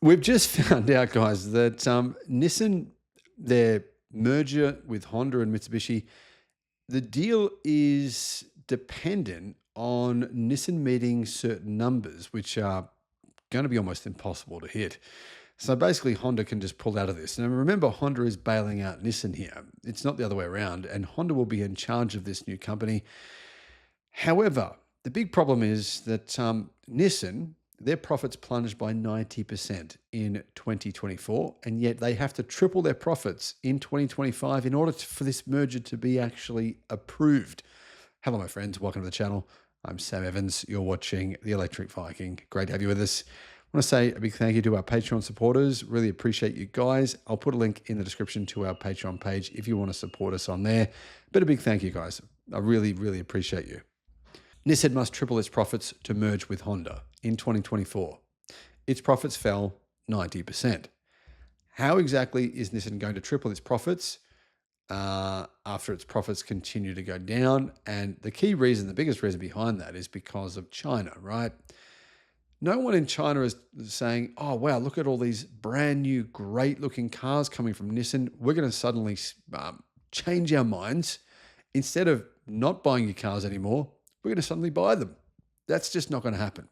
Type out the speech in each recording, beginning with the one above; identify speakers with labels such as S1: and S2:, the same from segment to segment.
S1: We've just found out, guys, that Nissan, their merger with Honda and Mitsubishi, the deal is dependent on Nissan meeting certain numbers, which are going to be almost impossible to hit. So basically, Honda can just pull out of this. And remember, Honda is bailing out Nissan here. It's not the other way around. And Honda will be in charge of this new company. However, the big problem is that Nissan, their profits plunged by 90% in 2024, and yet they have to triple their profits in 2025 in order for this merger to be actually approved. Hello, my friends. Welcome to the channel. I'm Sam Evans. You're watching The Electric Viking. Great to have you with us. I want to say a big thank you to our Patreon supporters. Really appreciate you guys. I'll put a link in the description to our Patreon page if you want to support us on there. But a big thank you, guys. I really, really appreciate you. Nissan must triple its profits to merge with Honda in 2024. Its profits fell 90%. How exactly is Nissan going to triple its profits after its profits continue to go down? And the key reason, the biggest reason behind that is because of China, right? No one in China is saying, oh, wow, look at all these brand new, great looking cars coming from Nissan. We're going to suddenly change our minds. Instead of not buying your cars anymore, we're going to suddenly buy them. That's just not going to happen.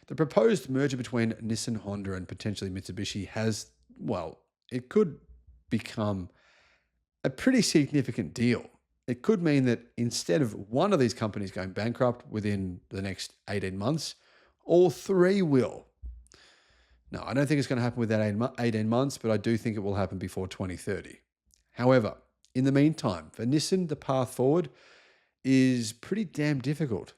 S1: The proposed merger between Nissan, Honda, and potentially Mitsubishi has, well, it could become a pretty significant deal. It could mean that instead of one of these companies going bankrupt within the next 18 months, all three will. No, I don't think it's going to happen within 18 months, but I do think it will happen before 2030. However, in the meantime, for Nissan, the path forward is pretty damn difficult.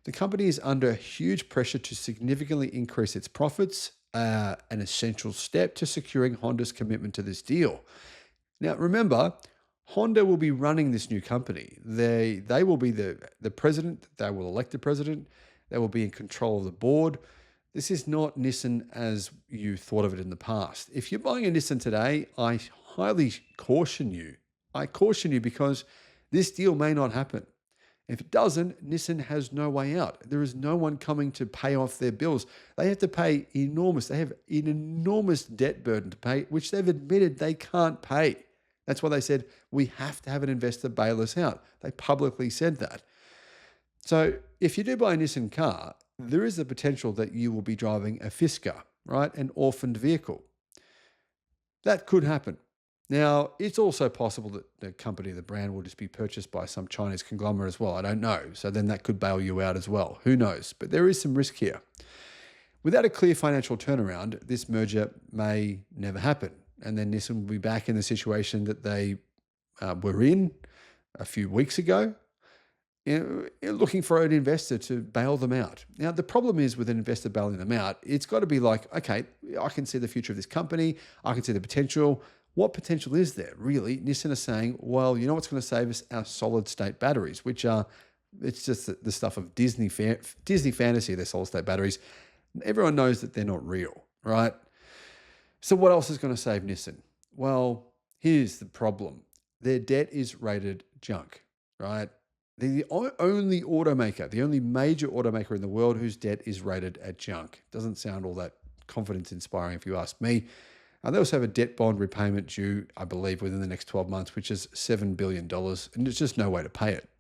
S1: The company is under huge pressure to significantly increase its profits, an essential step to securing Honda's commitment to this deal. Now, remember, Honda will be running this new company. They will be the president. They will elect the president. They will be in control of the board. This is not Nissan as you thought of it in the past. If you're buying a Nissan today, I highly caution you. I caution you because this deal may not happen. If it doesn't, Nissan has no way out. There is no one coming to pay off their bills. They have to pay enormous. They have an enormous debt burden to pay, which they've admitted they can't pay. That's why they said, we have to have an investor bail us out. They publicly said that. So if you do buy a Nissan car, there is the potential that you will be driving a Fisker, right? An orphaned vehicle. That could happen. Now, it's also possible that the company, the brand, will just be purchased by some Chinese conglomerate as well. I don't know. So then that could bail you out as well. Who knows? But there is some risk here. Without a clear financial turnaround, this merger may never happen. And then Nissan will be back in the situation that they were in a few weeks ago, looking for an investor to bail them out. Now, the problem is with an investor bailing them out, it's got to be like, okay, I can see the future of this company. I can see the potential. What potential is there, really? Nissan is saying, well, you know what's going to save us? Our solid-state batteries, which are, it's just the stuff of Disney fantasy, their solid-state batteries. Everyone knows that they're not real, right? So what else is going to save Nissan? Well, here's the problem. Their debt is rated junk, right? They're the only automaker, the only major automaker in the world whose debt is rated at junk. Doesn't sound all that confidence-inspiring if you ask me. They also have a debt bond repayment due, I believe, within the next 12 months, which is $7 billion, and there's just no way to pay it.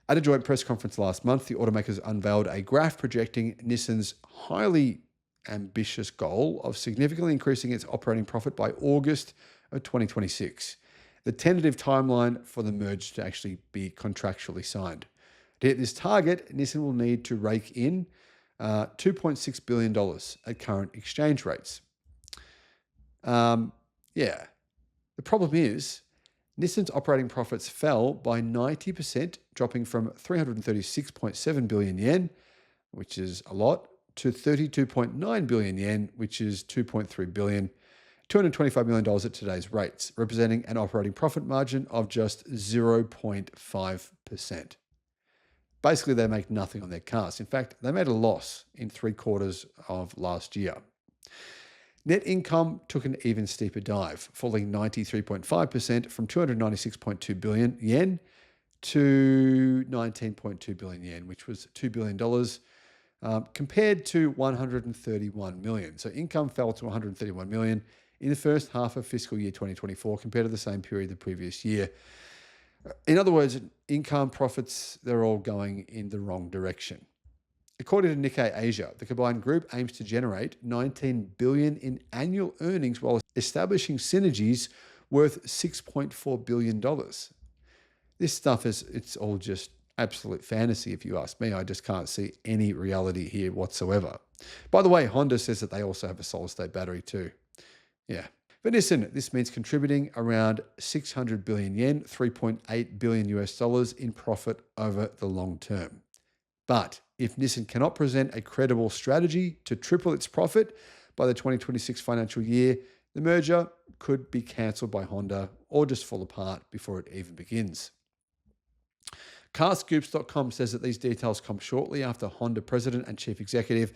S1: At a joint press conference last month, the automakers unveiled a graph projecting Nissan's highly ambitious goal of significantly increasing its operating profit by August of 2026. The tentative timeline for the merge to actually be contractually signed. To hit this target, Nissan will need to rake in $2.6 billion at current exchange rates. The problem is Nissan's operating profits fell by 90%, dropping from 336.7 billion yen, which is a lot, to 32.9 billion yen, which is 2.3 billion, $225 million at today's rates, representing an operating profit margin of just 0.5%. Basically, they make nothing on their cars. In fact, they made a loss in 3 quarters of last year. Net income took an even steeper dive, falling 93.5% from 296.2 billion yen to 19.2 billion yen, which was $2 billion, compared to 131 million. So income fell to 131 million in the first half of fiscal year 2024 compared to the same period the previous year. In other words, income, profits, they're all going in the wrong direction. According to Nikkei Asia, the combined group aims to generate 19 billion in annual earnings while establishing synergies worth $6.4 billion. This stuff it's all just absolute fantasy, if you ask me. I just can't see any reality here whatsoever. By the way, Honda says that they also have a solid-state battery too. Yeah. For Nissan, this means contributing around 600 billion yen, $3.8 billion US dollars in profit over the long term. But if Nissan cannot present a credible strategy to triple its profit by the 2026 financial year, the merger could be cancelled by Honda or just fall apart before it even begins. Carscoops.com says that these details come shortly after Honda President and Chief Executive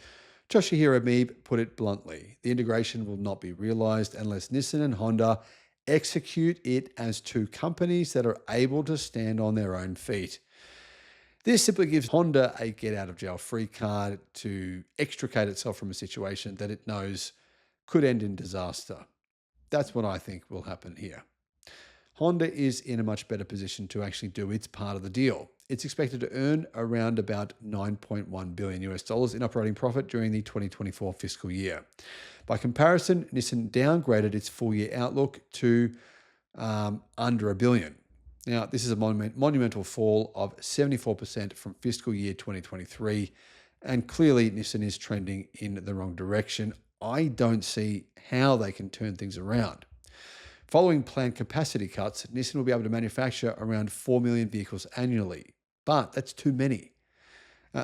S1: Toshihiro Mibe put it bluntly. The integration will not be realized unless Nissan and Honda execute it as two companies that are able to stand on their own feet. This simply gives Honda a get-out-of-jail-free card to extricate itself from a situation that it knows could end in disaster. That's what I think will happen here. Honda is in a much better position to actually do its part of the deal. It's expected to earn around about 9.1 billion US dollars in operating profit during the 2024 fiscal year. By comparison, Nissan downgraded its full-year outlook to under a billion. Now, this is a monumental fall of 74% from fiscal year 2023, and clearly Nissan is trending in the wrong direction. I don't see how they can turn things around. Following planned capacity cuts, Nissan will be able to manufacture around 4 million vehicles annually, but that's too many.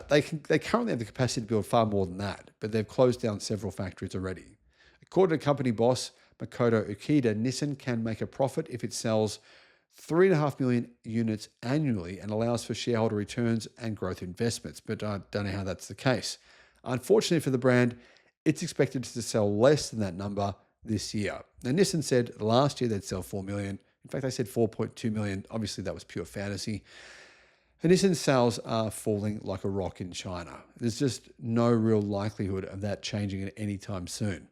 S1: They currently have the capacity to build far more than that, but they've closed down several factories already. According to company boss Makoto Ukida, Nissan can make a profit if it sells 3.5 million units annually and allows for shareholder returns and growth investments, but I don't know how that's the case. Unfortunately for the brand, it's expected to sell less than that number this year. Now, Nissan said last year they'd sell 4 million. In fact, they said 4.2 million. Obviously, that was pure fantasy. And Nissan's sales are falling like a rock in China. There's just no real likelihood of that changing anytime soon.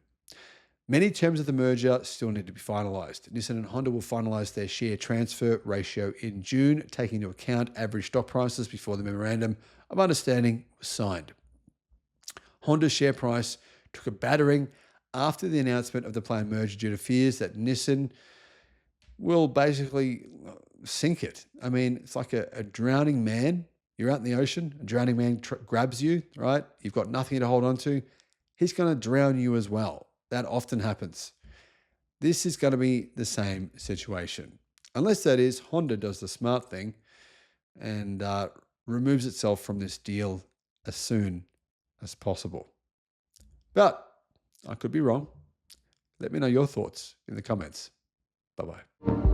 S1: Many terms of the merger still need to be finalised. Nissan and Honda will finalise their share transfer ratio in June, taking into account average stock prices before the memorandum of understanding was signed. Honda's share price took a battering after the announcement of the planned merger due to fears that Nissan will basically sink it. I mean, it's like a drowning man. You're out in the ocean, a drowning man grabs you, right? You've got nothing to hold on to. He's going to drown you as well. That often happens. This is going to be the same situation. Unless that is, Honda does the smart thing and removes itself from this deal as soon as possible. But I could be wrong. Let me know your thoughts in the comments. Bye-bye.